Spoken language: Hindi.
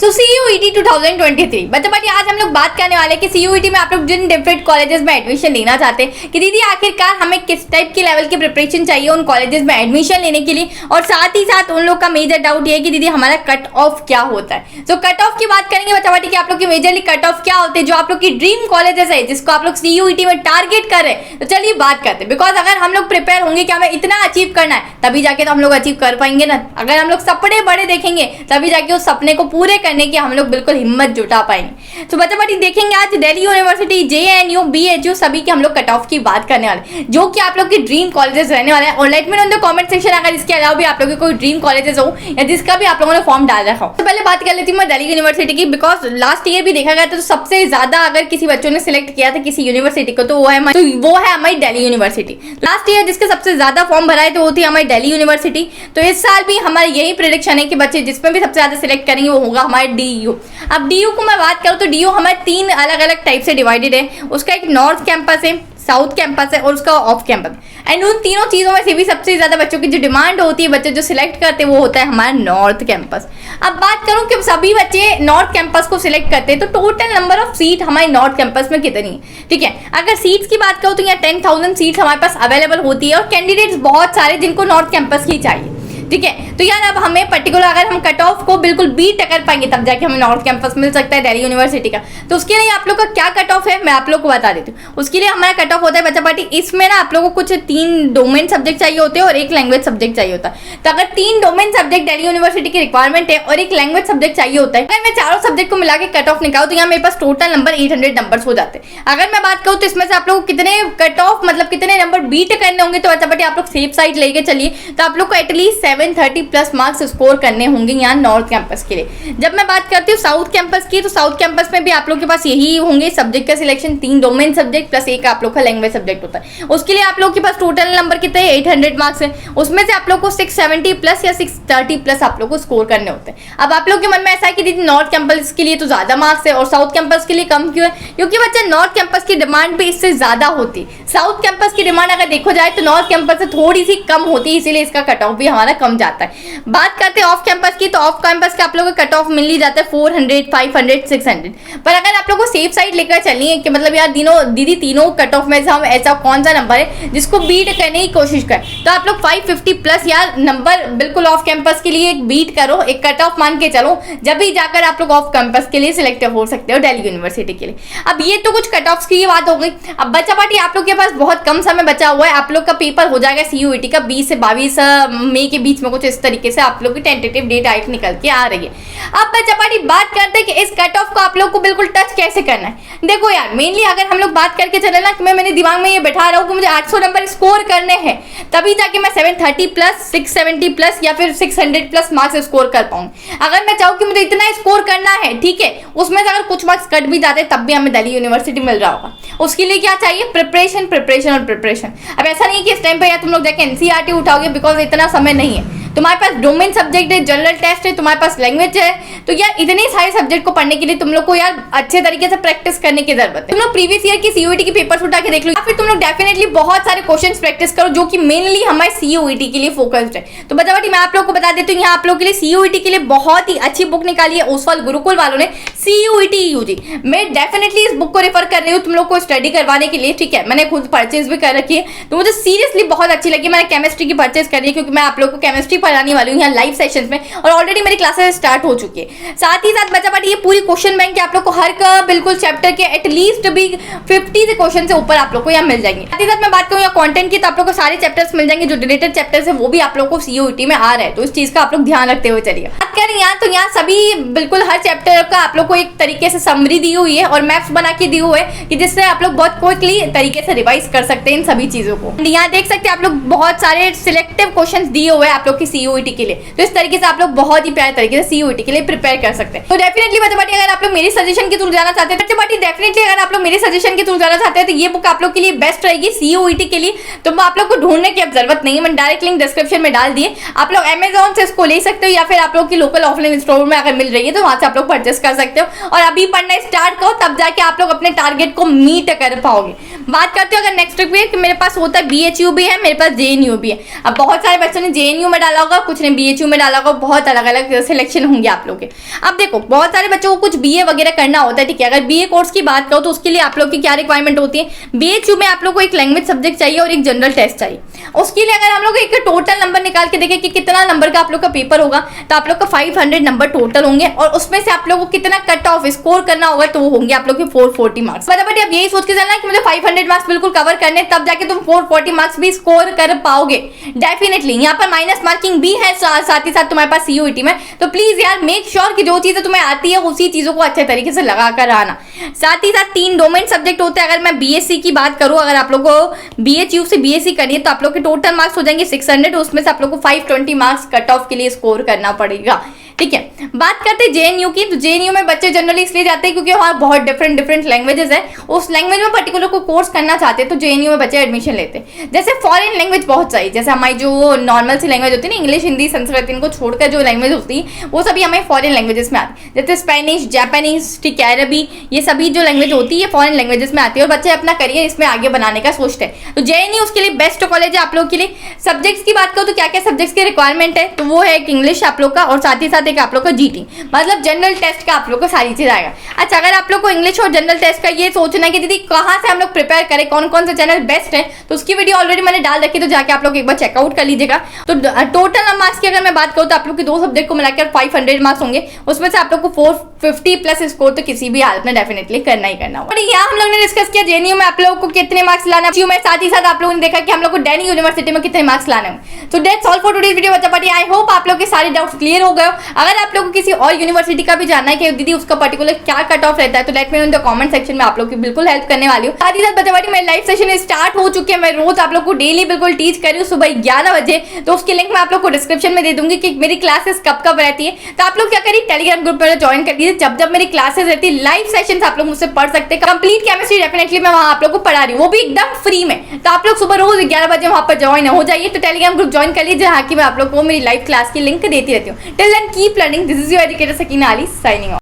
सो CUET 2023 बच्चों आज हम लोग बात करने वाले हैं कि CUET में आप लोग जिन डिफरेंट कॉलेजेस में एडमिशन लेना चाहते हैं कि दीदी आखिरकार हमें किस टाइप की लेवल की प्रिपरेशन चाहिए उन कॉलेजेस में एडमिशन लेने के लिए, और साथ ही साथ उन लोग का मेजर डाउट ये है कि दीदी हमारा कट ऑफ क्या होता है। तो कट ऑफ की बात करेंगे बच्चा कि आप लोग की मेजरली कट ऑफ क्या होते हैं, जो आप लोग की ड्रीम कॉलेजेस है जिसको आप लोग CUET में टारगेट कर रहे हैं। तो चलिए बात करते हैं, बिकॉज अगर हम लोग प्रिपेयर होंगे कि हमें इतना अचीव करना है तभी जाके तो हम लोग अचीव कर पाएंगे ना। अगर हम लोग सपने बड़े देखेंगे तभी जाके उस सपने को पूरे करने की हम लोग बिल्कुल हिम्मत जुटा पाएंगे। तो बच्चा देखेंगे आज दिल्ली यूनिवर्सिटी, JNU, BHU सभी के हम लोग कट ऑफ की बात करने वाले, जो कि आप लोग की ड्रीम कॉलेजेस रहने वाले हैं। और let me know in the comment section अगर इसके अलावा भी आप लोगों के कोई ड्रीम कॉलेजेस हो या जिसका भी आप लोगों ने फॉर्म डाल रखा हो। तो पहले बात कर लेती हूँ मैं दिल्ली यूनिवर्सिटी की, बिकॉज लास्ट ईयर भी देखा गया था तो सबसे ज्यादा अगर किसी बच्चों ने सिलेक्ट किया था किसी यूनिवर्सिटी को तो वो है हमारी दिल्ली यूनिवर्सिटी। लास्ट ईयर जिसके सबसे ज्यादा फॉर्म भरा है तो वो थी हमारी दिल्ली यूनिवर्सिटी। तो इस साल भी हमारी यही प्रेडिक्शन है कि बच्चे जिसमें भी सबसे ज्यादा सिलेक्ट करेंगे वो होगा हमारे DU। अब DU को मैं बात करूँ तो DU हमारे 3 अलग अलग टाइप से डिवाइडेड है। उसका एक नॉर्थ कैंपस है, साउथ कैंपस है और उसका ऑफ कैंपस। एंड उन तीनों चीजों में से भी सबसे ज्यादा बच्चों की जो डिमांड होती है, बच्चे जो सिलेक्ट करते हैं वो होता है हमारा नॉर्थ कैंपस। अब बात करूं कि सभी बच्चे नॉर्थ कैंपस को सिलेक्ट करते हैं तो टोटल नंबर ऑफ सीट हमारे नॉर्थ कैंपस में कितनी है, ठीक है। अगर सीट्स की बात करूं तो यहाँ 10,000 सीट्स हमारे पास अवेलेबल होती है और कैंडिडेट्स बहुत सारे जिनको नॉर्थ कैंपस की चाहिए, ठीक है। तो यार अब हमें पर्टिकुलर अगर हम कट ऑफ को बिल्कुल बीट कर पाएंगे तब जाके हमें नॉर्थ कैंपस मिल सकता है दिल्ली यूनिवर्सिटी का। तो उसके लिए आप लोग का क्या कट ऑफ है मैं आप लोग को बता देती हूँ। उसके लिए हमारा कट ऑफ होता है बच्चा इसमें ना आप लोगों को कुछ 3 डोमेन सब्जेक्ट चाहिए होते हैं और एक लैंग्वेज सब्जेक्ट चाहिए होता है। तो अगर 3 डोमेन सब्जेक्ट दिल्ली यूनिवर्सिटी की रिक्वायरमेंट है और एक लैंग्वेज सब्जेक्ट चाहिए होता है, अगर मैं चारों सब्जेक्ट को मिला के कट ऑफ निकालूं तो यहाँ मेरे पास टोटल नंबर 800 नंबर हो जाते हैं। अगर मैं बात करूँ तो इसमें से आप लोग कितने कट ऑफ मतलब कितने नंबर बीट करने होंगे, तो बच्चा आप लोग सेफ साइड लेके चलिए तो आप लोग को एटलीस्ट 730 प्लस मार्क्स स्कोर करने होंगे यहाँ नॉर्थ कैंपस के लिए। जब मैं बात करती हूँ साउथ कैंपस की, तो साउथ कैंपस में भी आप लोग के पास यही होंगे सब्जेक्ट का सिलेक्शन, 3 डोमेन सब्जेक्ट प्लस एक आप लोग का लैंग्वेज सब्जेक्ट होता है। उसके लिए आप लोग के पास टोटल नंबर कितने 800 मार्क्स है, उसमें से आप लोग को 670 प्लस या 630 प्लस आप लोग को स्कोर करने होते हैं। अब आप लोग के मन में ऐसा है कि दीदी नॉर्थ कैंपस के लिए तो ज्यादा मार्क्स है और साउथ कैंपस के लिए कम क्यों है, क्योंकि बच्चा नॉर्थ कैंपस की डिमांड भी इससे ज्यादा होती है। साउथ कैंपस की डिमांड अगर देखो जाए तो नॉर्थ कैंपस से थोड़ी सी कम होती है, इसीलिए इसका कट ऑफ भी हमारा कम जाता है। बात करते हैं ऑफ कैंपस की, तो ऑफ कैंपस का आप लोगों को कट ऑफ मिल ही जाता है 400, 500, 600। पर अगर आप लोगों को सेफ साइड लेकर चलनी है कि मतलब यार दीदी तीनों कट ऑफ में से हम ऐसा कौन सा नंबर है जिसको बीट करने की कोशिश करें, तो आप लोग 550 प्लस यार नंबर बिल्कुल ऑफ कैंपस के लिए एक बीट करो, एक कट ऑफ मान के चलो, जब भी जाकर आप लोग ऑफ कैंपस के लिए सिलेक्ट हो सकते हो दिल्ली यूनिवर्सिटी के लिए। अब ये तो कुछ कट ऑफ की बात हो गई। अब बच्चा आप लोग के पास बहुत कम समय बचा हुआ है, आप लोग का पेपर हो जाएगा CUET का 20 से 22 मई के बीच में, कुछ इस तरीके से आप लोग की टेंटेटिव डेट आइट निकल के आ रही है। अब बच्चा बात करते हैं कि इस कट ऑफ को आप लोग को बिल्कुल टच कैसे करना है। देखो यार मेनली अगर हम लोग बात करके चले ना कि मैंने दिमाग में ये बैठा रहा हूँ कि मुझे 800 नंबर स्कोर करने हैं तभी जाके मैं 730 प्लस 670 प्लस या फिर 600 प्लस मार्क्स स्कोर कर पाऊंगी। अगर मैं चाहूँ कि मुझे इतना स्कोर करना है, ठीक है, उसमें से अगर कुछ मार्क्स कट भी जाते तब भी हमें दिल्ली यूनिवर्सिटी मिल रहा होगा। उसके लिए क्या चाहिए, प्रिपरेशन प्रिपरेशन और प्रिपरेशन। अब ऐसा नहीं कि इस टाइम पे यार तुम लोग जाके NCERT उठाओगे, बिकॉज इतना समय नहीं है। तुम्हारे पास डोमेन सब्जेक्ट है, जनरल टेस्ट है, तुम्हारे पास लैंग्वेज है, तो यार इतने सारे सब्जेक्ट को पढ़ने के लिए तुम लोग को यार अच्छे तरीके से प्रैक्टिस करने की जरूरत है। तुम लोग प्रीवियस ईयर की CUET की पेपर्स उठा के देख लो या फिर तुम लोग डेफिनेटली बहुत सारे क्वेश्चंस प्रैक्टिस करो जो कि मेनली हमारे CUET के लिए फोकस्ड है। तो बच्चा मैं आप लोग को बता देती हूँ यहाँ आप लोग के लिए CUET के लिए बहुत ही अच्छी बुक निकाली है ओसवाल गुरुकुल वालों ने, CUET UG। मैं डेफिनेटली इस बुक को रेफर कर रही हूँ तुम लोग को स्टडी करवाने के लिए, ठीक है। मैंने खुद परचेज भी कर रखी है तो मुझे सीरियसली बहुत अच्छी लगी। मैंने केमिस्ट्री की परचेज करी है क्योंकि मैं आप लोग को केमिस्ट्री पढ़ाने वाली हूँ लाइव सेशंस में और ऑलरेडी मेरी क्लासेस स्टार्ट हो चुकी है। साथ ही साथ बच्चा ये पूरी क्वेश्चन बैंक आप लोग को हर का बिल्कुल चैप्टर के एटलीस्ट भी 50 से क्वेश्चन से ऊपर आप लोग को यहाँ मिल जाएंगे। साथ ही साथ मैं बात करूँ यहाँ कंटेंट की, तो आप लोग को सारे चैप्टर्स मिल जाएंगे, जो रिलेटेड चैप्टर्स है वो भी आप लोग को CUET में आ रहा है, तो इस चीज का आप लोग ध्यान रखते हुए चलिए। बात करें यहाँ तो यहाँ सभी बिल्कुल हर चैप्टर का आप लोग को एक तरीके से समरी दी हुई है और मैप्स बना के दी हुए है कि जिससे आप लोग बहुत क्विकली तरीके से रिवाइज कर सकते हैं इन सभी चीजों को। यहाँ देख सकते हैं आप लोग बहुत सारे सिलेक्टिव क्वेश्चन दिए हुए हैं आप लोग की CUET के लिए, तो इस तरीके से आप लोग बहुत ही प्यारे तरीके से CUET के लिए प्रिपेयर कर सकते हैं। तो डेफिनेटली बच्चा अगर आप लोग मेरी सजेशन के थ्रू जाना चाहते हैं, डेफिनेटली अगर आप लोग मेरे सजेशन के थ्रू जाना चाहते हैं तो ये बुक आप लोग के लिए बेस्ट रहेगी CUET के लिए। तो आप लोग को ढूंढने की अब जरूरत नहीं है, मैंने डायरेक्ट लिंक डिस्क्रिप्शन में डाल दिए। आप लोग Amazon से इसको ले सकते हो या फिर आप लोग की लोकल ऑफलाइन स्टोर में अगर मिल रही है तो वहां से आप लोग परचेस कर सकते हो और अभी पढ़ना स्टार्ट करो, तब जाके आप लोग अपने टारगेट को मीट कर पाओगे। बात करते हो अगर नेक्स्ट वीक मेरे पास होता है BHU भी है, मेरे पास JNU भी है। अब बहुत सारे बच्चों ने JNU में डाला होगा, कुछ ने BHU में डाला होगा, बहुत अलग अलग सिलेक्शन होंगे आप लोग के। अब देखो बहुत सारे बच्चों को कुछ BA वगैरह करना होता है, ठीक है। अगर BA कोर्स की बात करो तो उसके लिए आप लोग की क्या रिक्वायरमेंट होती है, BHU में आप लोग को एक लैंग्वेज सब्जेक्ट चाहिए और एक जनरल टेस्ट चाहिए। उसके लिए अगर हम लोग एक टोटल नंबर निकाल के देखें कि कितना नंबर का आप लोग का पेपर होगा, तो आप लोग का 500 नंबर टोटल होंगे और उसमें से आप लोग को कितना कट ऑफ स्कोर करना होगा, तो वो होंगे आप लोग के 440 मार्क्स। बट अब यही सोच के चलना कि मुझे 500 मार्क्स बिल्कुल कवर करने, तब जाके तुम 440 मार्क्स भी स्कोर कर पाओगे डेफिनेटली। यहाँ पर माइनस मार्किंग भी है साथ ही साथ तुम्हारे पास CUET में, तो प्लीज यार मेक श्योर कि जो चीजें तुम्हें आती है उसी चीजों को अच्छे तरीके से लगा कर आना। साथ ही साथ 3 डोमेन सब्जेक्ट होते हैं। अगर मैं BSc की बात करूं, अगर आप लोग को BHU से BSc करनी है तो आप लोग के टोटल मार्क्स हो जाएंगे 600, उसमें से आप लोग को 520 मार्क्स कट ऑफ के लिए स्कोर करना पड़ेगा, ठीक है। बात करते हैं JNU की, तो JNU में बच्चे जनरली इसलिए जाते हैं क्योंकि वहाँ बहुत डिफरेंट लैंग्वेजेस है, उस लैंग्वेज में पर्टिकुलर को कोर्स करना चाहते हैं तो JNU में बच्चे एडमिशन लेते हैं। जैसे फॉरेन लैंग्वेज बहुत चाहिए, जैसे हमारी जो नॉर्मल सी लैंग्वेज होती है ना, इंग्लिश हिंदी संस्कृत, इनको छोड़कर जो लैंग्वेज होती है वो सभी हमें फॉरेन लैंग्वेजेस में आती है, जैसे स्पेनिश, जापानीज, ठीक है, अरबी, ये सभी जो लैंग्वेज होती है फॉरेन लैंग्वेजेस में आती है और बच्चे अपना करियर इसमें आगे बनाने का सोचते हैं। तो JNU उसके लिए बेस्ट कॉलेज है आप लोग के लिए। सब्जेक्ट्स की बात करो तो क्या क्या सब्जेक्ट्स की रिक्वायरमेंट है, तो वो है एक इंग्लिश आप लोग का और साथ ही साथ एक आप लोग का GT, मतलब जनरल टेस्ट का आप लोग को सारी चीज आएगा। अच्छा, अगर आप लोग को इंग्लिश और जनरल टेस्ट का ये सोचना है कि दीदी कहाँ से हम लोग प्रिपेयर करें, कौन कौन से चैनल बेस्ट है, तो उसकी वीडियो ऑलरेडी मैंने डाल रखी है, तो जाके आप लोग एक बार चेकआउट कर लीजिएगा। तो टोटल मार्क्स की अगर मैं बात करूँ तो आप लोग के 2 सब्जेक्ट को मिलाकर 500 मार्क्स होंगे, उसमें से आप लोग को 450 प्लस स्कोर तो किसी भी हालत में डेफिनेटली करना ही करना होगा। यहाँ हम लोग ने डिस्कस किया JNU में आप लोगों को कितने मार्क्स लाना चाहिए, साथ ही साथ आप लोगों ने देखा कि हम लोग को दिल्ली यूनिवर्सिटी में कितने मार्क्स लाने हैं। तो that's all for today's video बच्चा पार्टी। आई होप आप लोग के सारे डाउट्स क्लियर हो गए। अगर आप लोग को किसी और यूनिवर्सिटी का भी जानना है कि दीदी उसका पर्टिकुलर क्या कट ऑफ रहता है, तो let me know in the comment section में, आप लोग की बिल्कुल हेल्प करने वाली हूँ। साथ ही साथ बच्चा पार्टी मेरे लाइव सेशन स्टार्ट हो चुके हैं, मैं रोज आप लोग को डेली बिल्कुल टीच कर रही हूँ सुबह 11 बजे, तो उसकी लिंक मैं आप लोग को डिस्क्रिप्शन में दे दूंगी कि मेरी क्लासेस कब कब रहती है। तो आप लोग क्या करिए, टेलीग्राम ग्रुप में ज्वाइन कर लीजिए, जब जब मेरी क्लासेस रहती है लाइव सेशंस आप लोग मुझसे पढ़ सकते हैं। कंप्लीट केमिस्ट्री डेफिनेटली मैं वहां आप लोग को पढ़ा रही हूँ, वो भी एकदम फ्री में। तो आप लोग सुबह रोज 11 बजे वहां पर ज्वाइन हो जाइए, तो टेलीग्राम ग्रुप ज्वाइन कर लीजिए, जहाँ की मैं आप लोग को मेरी लाइव क्लास की लिंक देती रहती हूँ। Till then keep learning, this is your educator Sakina Ali signing of.